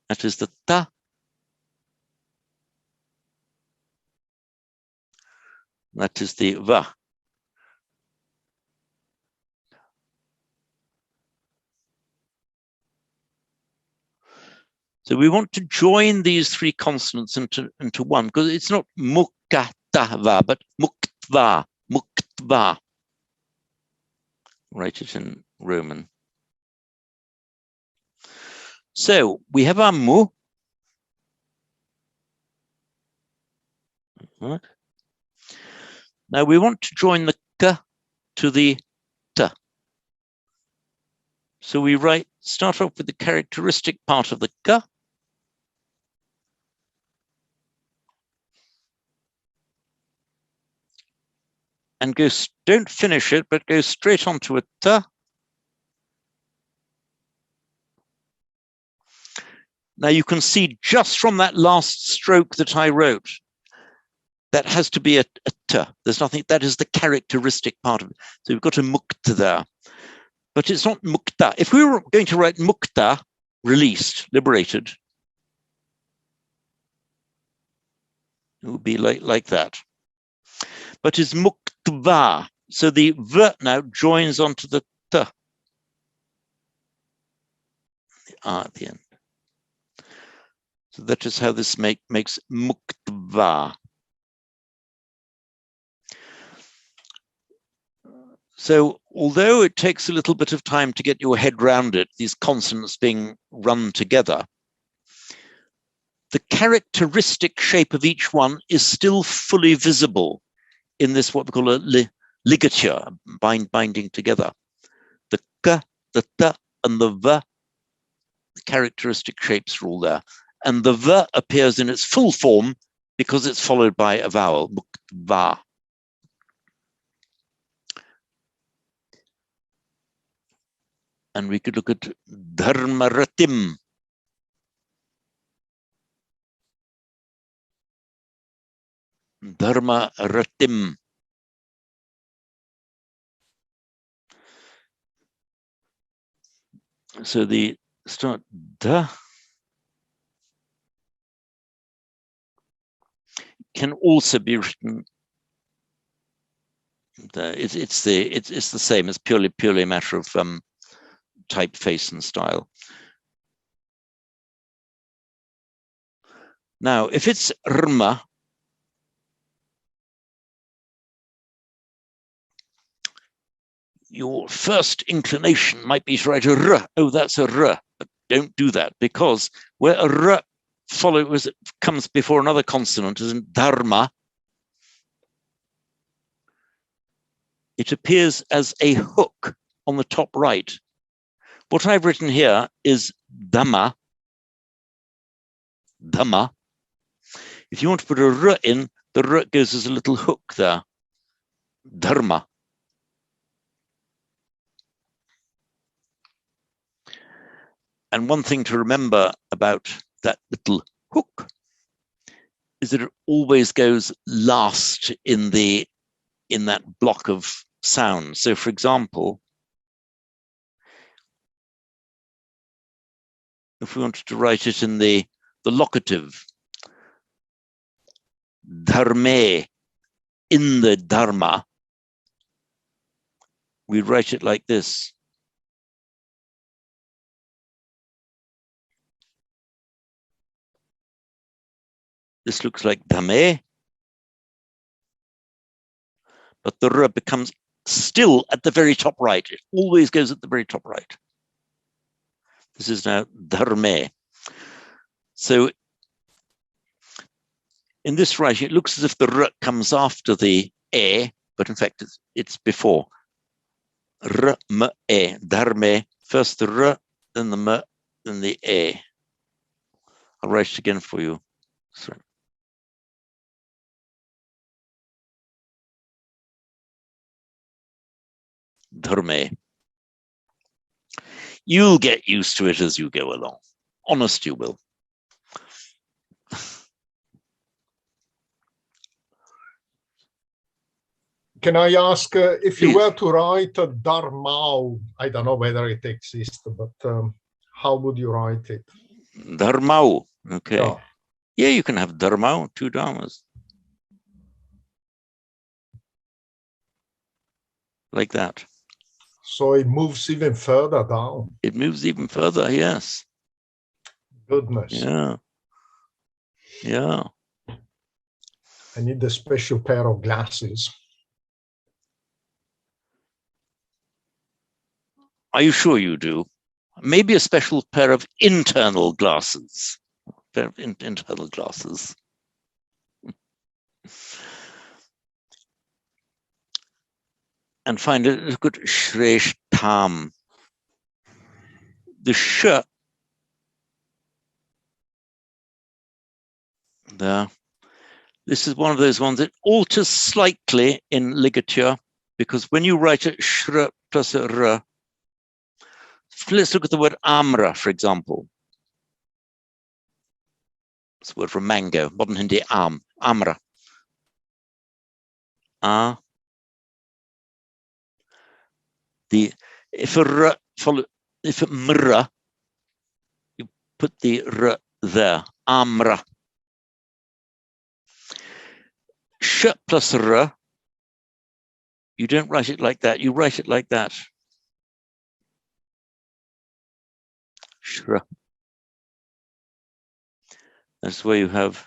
That is the ta. That is the va. So we want to join these three consonants into one, because it's not muktava, but muktva. muktva, muktva. Write it in Roman. So we have our mu. Right. Now we want to join the k to the t. So we start off with the characteristic part of the k. And don't finish it, but go straight onto a t. Now you can see just from that last stroke that I wrote, that has to be a t. There's nothing, that is the characteristic part of it. So we've got a mukta there, but it's not mukta. If we were going to write mukta, released, liberated, it would be like that. But it's muktva. So the v now joins onto the t. The r at the end. So that is how this makes muktva. So although it takes a little bit of time to get your head round it, these consonants being run together, the characteristic shape of each one is still fully visible in this, what we call a ligature, binding together. The k, the t, and the v, the characteristic shapes are all there. And the v appears in its full form because it's followed by a vowel, muktva. And we could look at dharmaratim. Dharmaratim. So the start da can also be written. It's the same. It's purely a matter of typeface and style. Now, if it's rma, your first inclination might be to write a r. Oh, that's a r. But don't do that, because where a r comes before another consonant, as in dharma, it appears as a hook on the top right. What I've written here is dhamma. Dhamma. If you want to put a r in, the r goes as a little hook there. Dharma. And one thing to remember about that little hook is that it always goes last in that block of sound. So for example, if we wanted to write it in the locative, dharme, in the dharma, we write it like this. This looks like dhame, but the r becomes still at the very top right. It always goes at the very top right. This is now dharme. So in this writing, it looks as if the r comes after the e, but in fact it's before. R, m, e, dharme. First the r, then the m, then the e. I'll write it again for you. Sorry. Dharme. You'll get used to it as you go along. Honest, you will. Can I ask if you Please. were to write dharmau? I don't know whether it exists, but how would you write it? Dharmau. Okay. Yeah. Yeah, you can have dharmau, 2 dharmas. Like that. So it moves even further down. It moves even further, yes. Goodness. Yeah. Yeah. I need a special pair of glasses. Are you sure you do? Maybe a special pair of internal glasses. Internal glasses. And find a good shreshtham. The sh there. This is one of those ones that alters slightly in ligature, because when you write it shra plus a r, let's look at the word amra, for example. It's a word for mango, modern Hindi amra. If a mra, you put the r there, amra. Sh plus r, you don't write it like that, you write it like that. Shra. That's where you have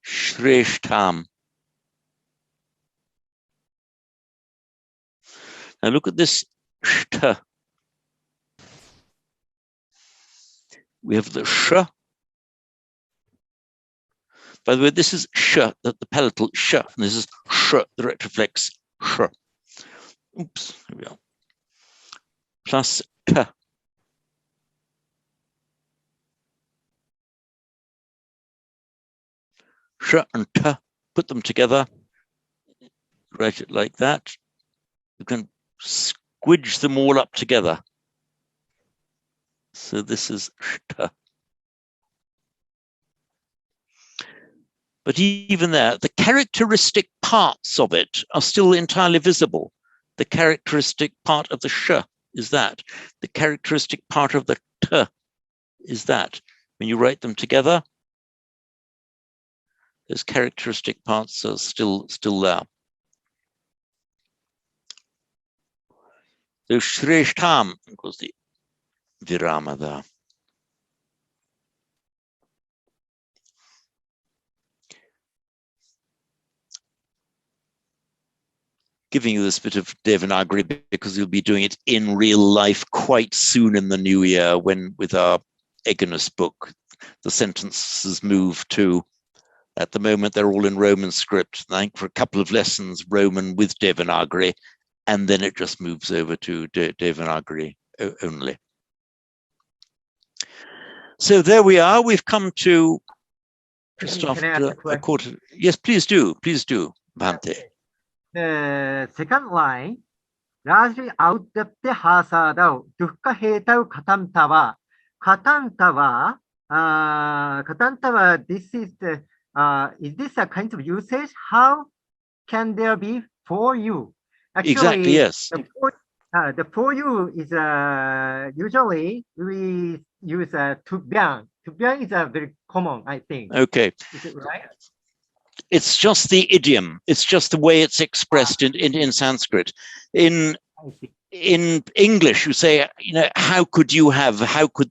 shreshtham. Now look at this shtha. We have the sh. By the way, this is sh, the palatal sh, and this is sh, the retroflex sh. Oops, here we are. Plus t. Sh and t, put them together, write it like that. You can squidge them all up together. So this is shta. But even there, the characteristic parts of it are still entirely visible. The characteristic part of the sh is that. The characteristic part of the t is that. When you write them together, those characteristic parts are still there. So shreshtham was the virama there. Giving you this bit of Devanagari because you'll be doing it in real life quite soon in the new year, when with our Eganus book, the sentences move to, at the moment they're all in Roman script. I think for a couple of lessons, Roman with Devanagari, and then it just moves over to Devanagari only. So there we are. We've come to just after a quarter. Yes, please do, Bhante. Second line, largely outdepte hasadau, dukkha hetau katantava. Katantava, this is this a kind of usage? How can there be for you? Actually, exactly, yes. The for you is usually we use tubyan. Tubyan is very common, I think. Okay. Is it right? It's just the idiom. It's just the way it's expressed in Sanskrit. In English, you say, how could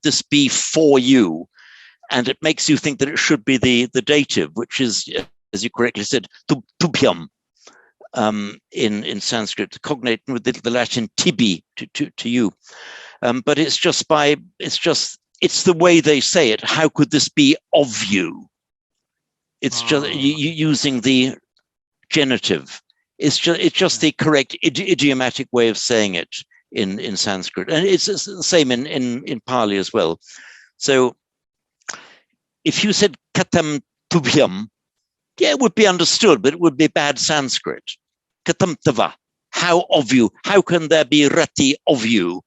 this be for you? And it makes you think that it should be the dative, which is, as you correctly said, tubhyam in Sanskrit, cognate with the Latin tibi, to you. But it's the way they say it. How could this be of you? It's just using the genitive. It's just the correct idiomatic way of saying it in Sanskrit, and it's the same in Pali as well. So if you said katam tubhyam, yeah, it would be understood, but it would be bad Sanskrit. Katam tava, how of you? How can there be rati of you?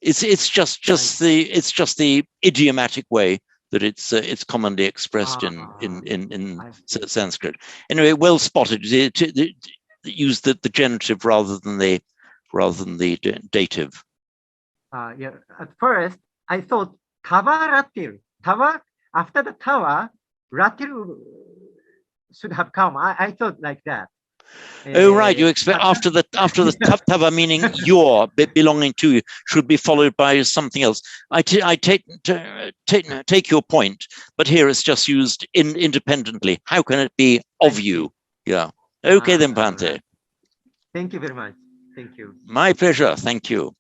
It's just the idiomatic way that it's commonly expressed in Sanskrit. Anyway, well spotted. Use the genitive rather than the dative. Yeah. At first, I thought tava ratil. Tava, after the tava, ratil should have come. I thought like that. Oh right, you expect after the tava, meaning your, belonging to you, should be followed by something else. I take your point, but here it's just used independently. How can it be of you? Yeah. Okay then, Bhante. Thank you very much. Thank you. My pleasure. Thank you.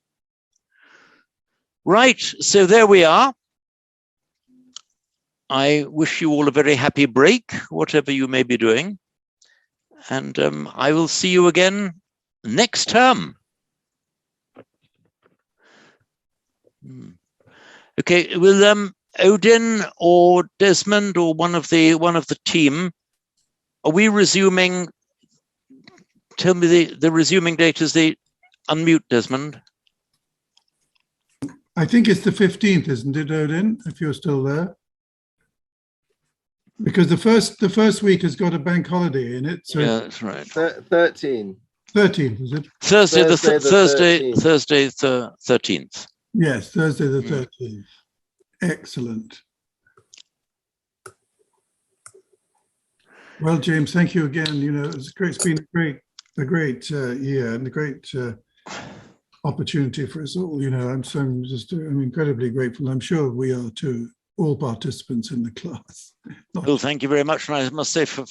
Right. So there we are. I wish you all a very happy break, whatever you may be doing. And I will see you again next term. Okay, will Odin or Desmond or one of the team, are we resuming? Tell me the resuming date is the unmute, Desmond. I think it's the 15th, isn't it, Odin? If you're still there, because the first week has got a bank holiday in it. So Yeah, that's right. 13. 13th, is it? Thursday the 13th. 13th. Yes, Thursday the 13th. Excellent. Well, James, thank you again. You know, it's been a great year and a great opportunity for us all. You know, I'm incredibly grateful. I'm sure we are too, all participants in the class. Well, thank you very much. And I must say, for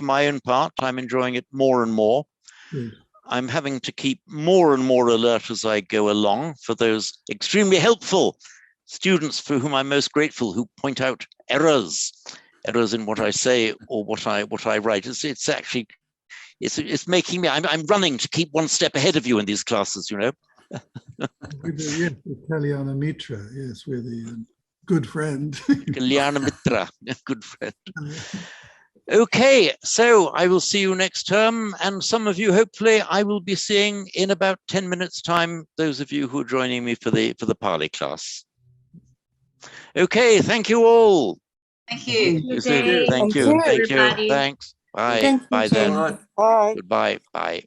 my own part, I'm enjoying it more and more. Good. I'm having to keep more and more alert as I go along for those extremely helpful students for whom I'm most grateful, who point out errors in what I say or what I write. It's actually, it's making me, I'm running to keep one step ahead of you in these classes, you know. Yes, with Kalyana Mitra. Yes, we're the good friend. Kalyana Mitra, good friend. Okay, so I will see you next term, and some of you, hopefully, I will be seeing in about 10 minutes' time, those of you who are joining me for the Pali class. Okay, thank you all. Thank you. Thank you. Thank you. Thanks. Bye. Bye then. Bye. Goodbye. Bye.